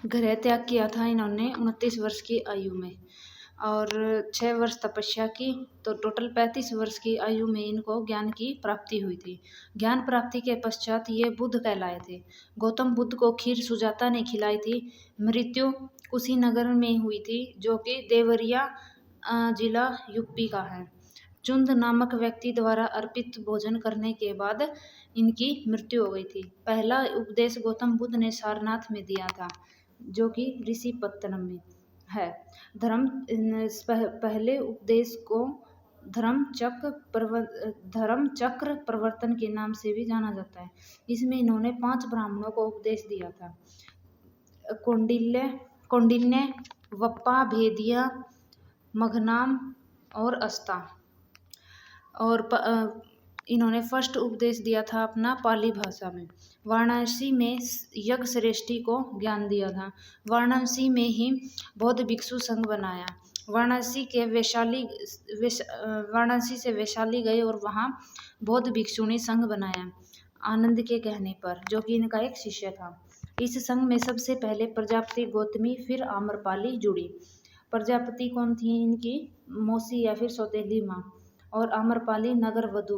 गृह त्याग किया था इन्होंने 29 वर्ष की आयु में, और 6 वर्ष तपस्या की, तो टोटल 35 वर्ष की आयु में इनको ज्ञान की प्राप्ति हुई थी। ज्ञान प्राप्ति के पश्चात ये बुद्ध कहलाए थे। गौतम बुद्ध को खीर सुजाता ने खिलाई थी। मृत्यु कुशीनगर में हुई थी, जो कि देवरिया जिला यूपी का है। चुंद नामक व्यक्ति द्वारा अर्पित भोजन करने के बाद इनकी मृत्यु हो गई थी। पहला उपदेश गौतम बुद्ध ने सारनाथ में दिया था, जो कि ऋषिपत्तनम में है। पहले उपदेश को धर्म चक्र प्रवर्तन के नाम से भी जाना जाता है। इसमें इन्होंने 5 ब्राह्मणों को उपदेश दिया था। कौंडिन्य, वप्पा, भेदिया, मघनाम और अस्ता। और इन्होंने फर्स्ट उपदेश दिया था अपना पाली भाषा में। वाराणसी में यज्ञ श्रेष्ठी को ज्ञान दिया था। वाराणसी में ही बौद्ध भिक्षु संघ बनाया। वाराणसी से वैशाली गए और वहाँ बौद्ध भिक्षुणी संघ बनाया, आनंद के कहने पर, जो कि इनका एक शिष्य था। इस संघ में सबसे पहले प्रजापति गौतमी, फिर आम्रपाली जुड़ी। प्रजापति कौन थी इनकी? मौसी या फिर सौतेली माँ, और आम्रपाली नगर वधु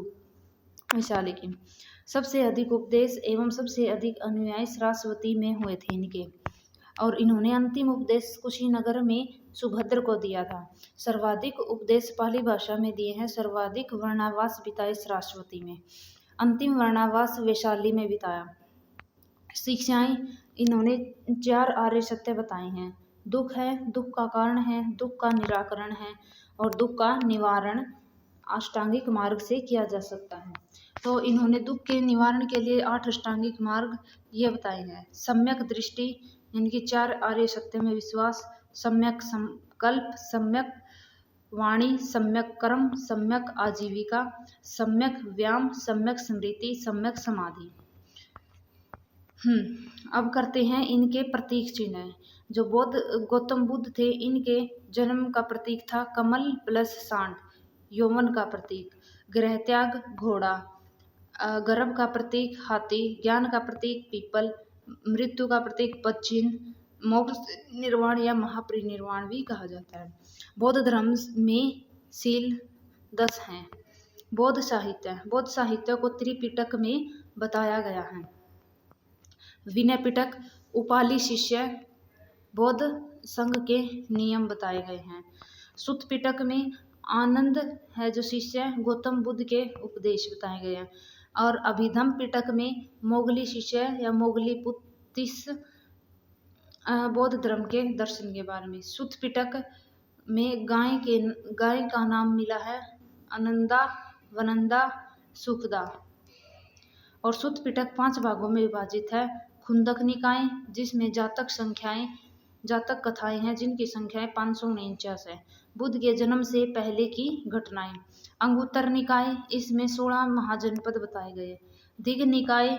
वैशाली की। सबसे अधिक उपदेश एवं सबसे अधिक अनुयायी सरस्वती में हुए थे इनके। और इन्होंने अंतिम उपदेश कुशीनगर में सुभद्र को दिया था। सर्वाधिक उपदेश पाली भाषा में दिए हैं। सर्वाधिक वर्णावास बिताए सरस्वती में। अंतिम वर्णावास वैशाली में बिताया। शिक्षाएं इन्होंने 4 आर्य सत्य बताए हैं। दुख है, दुख का कारण है, दुख का निराकरण है, और दुख का निवारण अष्टांगिक मार्ग से किया जा सकता है। तो इन्होंने दुख के निवारण के लिए 8 अष्टांगिक मार्ग ये बताए हैं। सम्यक दृष्टि, इनकी 4 आर्य सत्य में विश्वास, सम्यक संकल्प, सम्यक वाणी, सम्यक कर्म, सम्यक आजीविका, सम्यक व्यायाम, सम्यक स्मृति, सम्यक समाधि। अब करते हैं इनके प्रतीक चिन्ह। जो गौतम बुद्ध थे, इनके जन्म का प्रतीक था कमल प्लस सांड, यौवन का प्रतीक। गृह त्याग घोड़ा, गर्भ का प्रतीक हाथी, ज्ञान का प्रतीक पीपल, मृत्यु का प्रतीक पदचिन्ह, मोक्ष निर्वाण या महापरिनिर्वाण भी कहा जाता है। बौद्ध धर्म में शील 10 हैं। बौद्ध साहित्य को त्रिपिटक में बताया गया है। विनय पिटक, उपाली शिष्य, बौद्ध संघ के नियम बताए गए हैं। सुत्त पिटक में आनंद है जो शिष्य, गौतम बुद्ध के उपदेश बताए गए हैं। और अभिधम पिटक में मोगली शिष्य या मोगली पुत्तिस बौद्ध धर्म के दर्शन के बारे में। सुत्त पिटक में गाय का नाम मिला है, आनंदा, वनंदा, सुखदा। और सुत्त पिटक 5 भागों में विभाजित है। खुंदक निकाय, जिसमें जातक कथाएं हैं, जिनकी संख्याएं 549 है। बुद्ध के जन्म से पहले की घटनाएं। अंगुत्तर निकाय, इसमें 16 महाजनपद बताए गए। दिग्ग निकाय,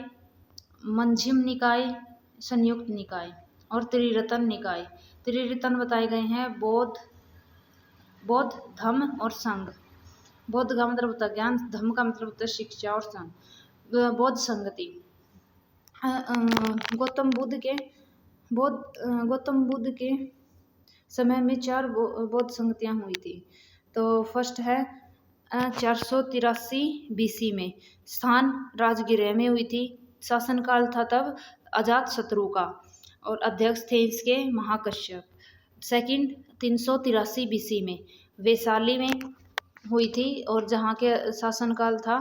मध्यम निकाय, संयुक्त निकाय, और त्रिरत्न निकाय। त्रिरत्न बताए गए हैं बौद्ध, धम्म और संघ। बौद्ध का मतलब होता है ज्ञान, धम्म का मतलब होता है शिक्षा, और संघ बौद्ध संगति। गौतम बुद्ध के समय में 4 बौद्ध संगतियां हुई थी। तो फर्स्ट है 483 BC में, स्थान राजगृह में हुई थी। शासनकाल था तब अजात शत्रु का, और अध्यक्ष थे इसके महाकश्यप। सेकंड 383 BC में वैशाली में हुई थी, और जहाँ के शासनकाल था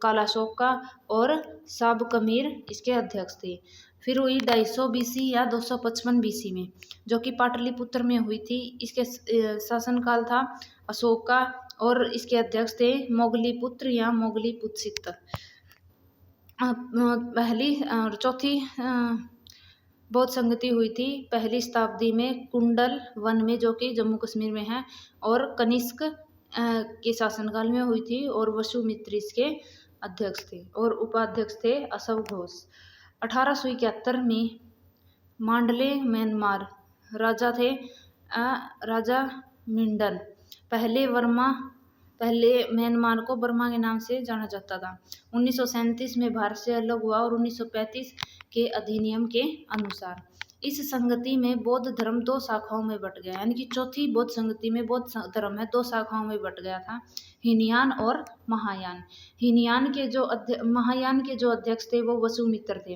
कालाशोक का, और साबकमीर इसके अध्यक्ष थे। फिर हुई 250 BC या 255 BC में, जो कि पाटलिपुत्र में हुई थी। इसके शासनकाल था अशोक का, और इसके अध्यक्ष थे मोगलीपुत्र या मोगलीपुत्सित। पहली और चौथी बौद्ध संगति हुई थी 1ली शताब्दी में कुंडल वन में, जो कि जम्मू कश्मीर में है, और कनिष्क के शासनकाल में हुई थी, और वसुमित्र इसके अध्यक्ष थे, और उपाध्यक्ष थे अशव घोष। 1871 में मांडले म्यांमार राजा थे राजा मिंडन। पहले म्यांमार को बर्मा के नाम से जाना जाता था। 1937 में भारत से अलग हुआ, और 1935 के अधिनियम के अनुसार इस संगति में बौद्ध धर्म दो शाखाओं में बट गया, यानी कि चौथी बौद्ध संगति में बौद्ध धर्म है दो शाखाओं में बट गया था, हीनयान और महायान। महायान के जो अध्यक्ष थे वो वसुमित्र थे।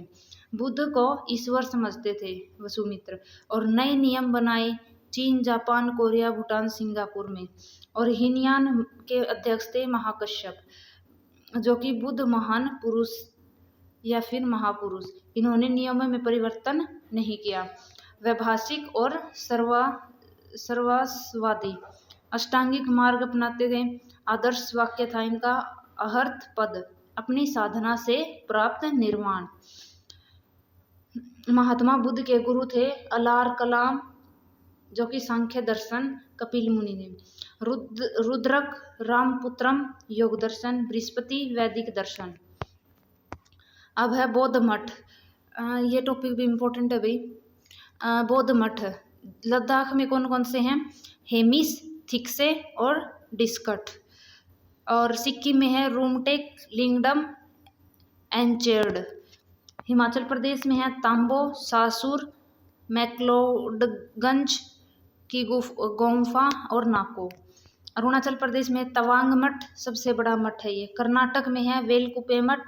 बुद्ध को ईश्वर समझते थे वसुमित्र, और नए नियम बनाए चीन, जापान, कोरिया, भूटान, सिंगापुर में। और हीनयान के अध्यक्ष थे महाकश्यप, जो कि बुद्ध महान पुरुष या फिर महापुरुष। इन्होंने नियमों में परिवर्तन नहीं किया। वैभाषिक और सर्वस्वादी अष्टांगिक मार्ग अपनाते थे। आदर्श वाक्य था इनका अहर्थ पद, अपनी साधना से प्राप्त निर्वाण। महात्मा बुद्ध के गुरु थे अलार कलाम, जो कि सांख्य दर्शन, कपिल मुनि ने। रुद्रक रामपुत्रम योग दर्शन, बृहस्पति वैदिक दर्शन। अब है बौद्ध मठ। ये टॉपिक भी इम्पोर्टेंट है भाई। बौद्ध मठ लद्दाख में कौन कौन से हैं? हेमिस, थिक्से और डिस्कट। और सिक्किम में है रूमटेक, लिंगडम, एंचेर्ड। हिमाचल प्रदेश में है तांबो, सासुर, मैक्लोडगंज की गोम्फा और नाको। अरुणाचल प्रदेश में तवांग मठ सबसे बड़ा मठ है ये। कर्नाटक में है वेलकुपे मठ,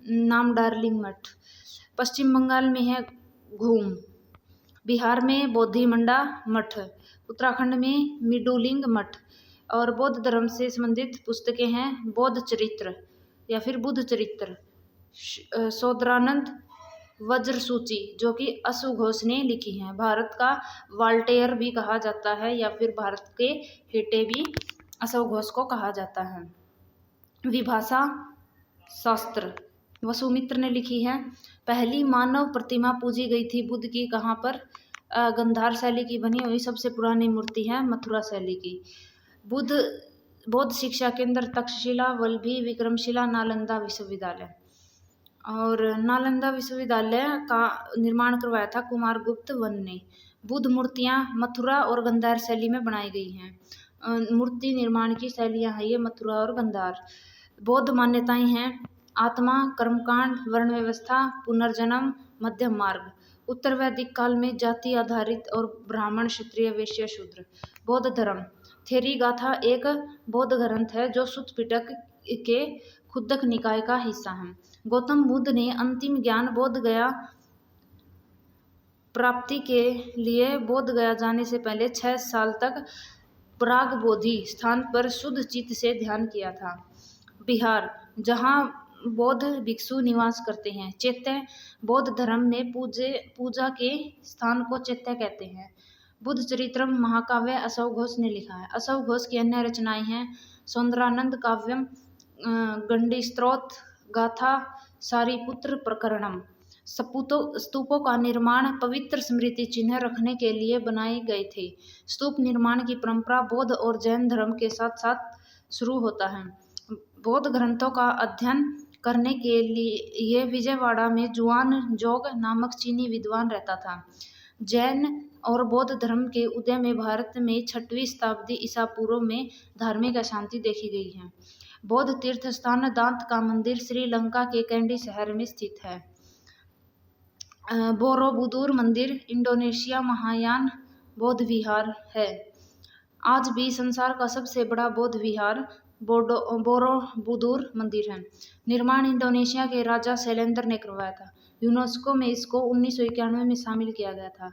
नाम डार्लिंग मठ। पश्चिम बंगाल में है घूम। बिहार में बोधिमंडा मठ। उत्तराखंड में मिडुलिंग मठ। और बौद्ध धर्म से संबंधित पुस्तकें हैं बौद्ध चरित्र या फिर बुद्ध चरित्र, सौदरानंद, वज्र सूची, जो कि असु घोष ने लिखी हैं। भारत का वाल्टेयर भी कहा जाता है, या फिर भारत के हेटे भी असु घोष को कहा जाता है। विभाषा शास्त्र वसुमित्र ने लिखी है। पहली मानव प्रतिमा पूजी गई थी बुद्ध की कहाँ पर? गंधार शैली की बनी हुई सबसे पुरानी मूर्ति है मथुरा शैली की। बौद्ध शिक्षा केंद्र तक्षशिला, वल्लभी, विक्रमशिला, नालंदा विश्वविद्यालय। और नालंदा विश्वविद्यालय का निर्माण करवाया था कुमारगुप्त वन ने। बुद्ध मूर्तियां मथुरा और गंधार शैली में बनाई गई हैं। मूर्ति निर्माण की शैलियां हैं ये मथुरा और गंधार। बौद्ध मान्यताएं हैं आत्मा, कर्मकांड, वर्ण व्यवस्था, पुनर्जन्म, मध्यम मार्ग। उत्तर वैदिक काल में जाति आधारित और ब्राह्मण, क्षत्रिय, वैश्य, शूद्र। बौद्ध धर्म थेरी गाथा एक बौद्ध ग्रंथ है जो सुत्त पिटक के खुद्दक निकाय का हिस्सा है। गौतम बुद्ध ने अंतिम ज्ञान बोध गया प्राप्ति के लिए बोध गया जाने से पहले 6 साल तक प्राग बोधि स्थान पर शुद्ध चित्त से ध्यान किया था। बिहार, जहाँ बौद्ध भिक्षु निवास करते हैं। चैत्य, बौद्ध धर्म में पूजा के स्थान को चैत्य कहते हैं। बुद्ध चरित्रम महाकाव्य असौ घोष ने लिखा है। असौ घोष की अन्य रचनाएं हैं सौंदरानंद काव्यम, गंडी स्त्रोत, गाथा, सारीपुत्र प्रकरणम। स्तूपों का निर्माण पवित्र स्मृति चिन्ह रखने के लिए बनाए गए थे। स्तूप निर्माण की परंपरा बौद्ध और जैन धर्म के साथ साथ शुरू होता है। बौद्ध ग्रंथों का अध्ययन करने के लिए विजयवाड़ा में जुआन जोग नामक चीनी विद्वान रहता था। जैन और बौद्ध धर्म के उदय में भारत में 6वीं शताब्दी ईसा पूर्व में धार्मिक अशांति देखी गई है। बौद्ध तीर्थ स्थान दांत का मंदिर श्रीलंका के कैंडी शहर में स्थित है। बोरोबुदुर मंदिर इंडोनेशिया महायान बौद्ध विहार है। आज भी संसार का सबसे बड़ा बौद्ध विहार बोरोबुदुर मंदिर है। निर्माण इंडोनेशिया के राजा शैलेंद्र ने करवाया था। यूनेस्को में इसको 1991 में शामिल किया गया था।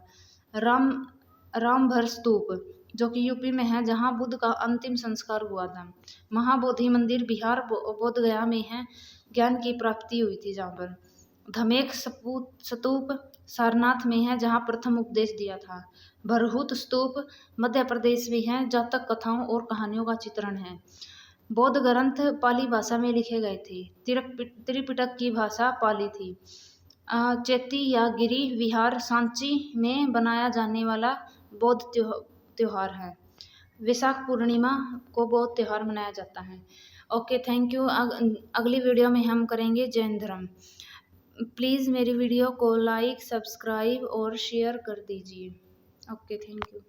रामभर स्तूप, जो कि यूपी में है, जहां बुद्ध का अंतिम संस्कार हुआ था। महाबोधि मंदिर बिहार बोधगया में है, ज्ञान की प्राप्ति हुई थी जहाँ पर। धमेक स्तूप सारनाथ में है, जहाँ प्रथम उपदेश दिया था। भरहुत स्तूप मध्य प्रदेश में है, जातक कथाओं और कहानियों का चित्रण है। बौद्ध ग्रंथ पाली भाषा में लिखे गए थे। त्रिपिटक की भाषा पाली थी। चैती या गिरी विहार सांची में बनाया जाने वाला बौद्ध त्योहार है। वैशाख पूर्णिमा को बौद्ध त्योहार मनाया जाता है। Okay, thank you. अगली वीडियो में हम करेंगे जैन धर्म। प्लीज़ मेरी वीडियो को लाइक, सब्सक्राइब और शेयर कर दीजिए। Okay, thank you.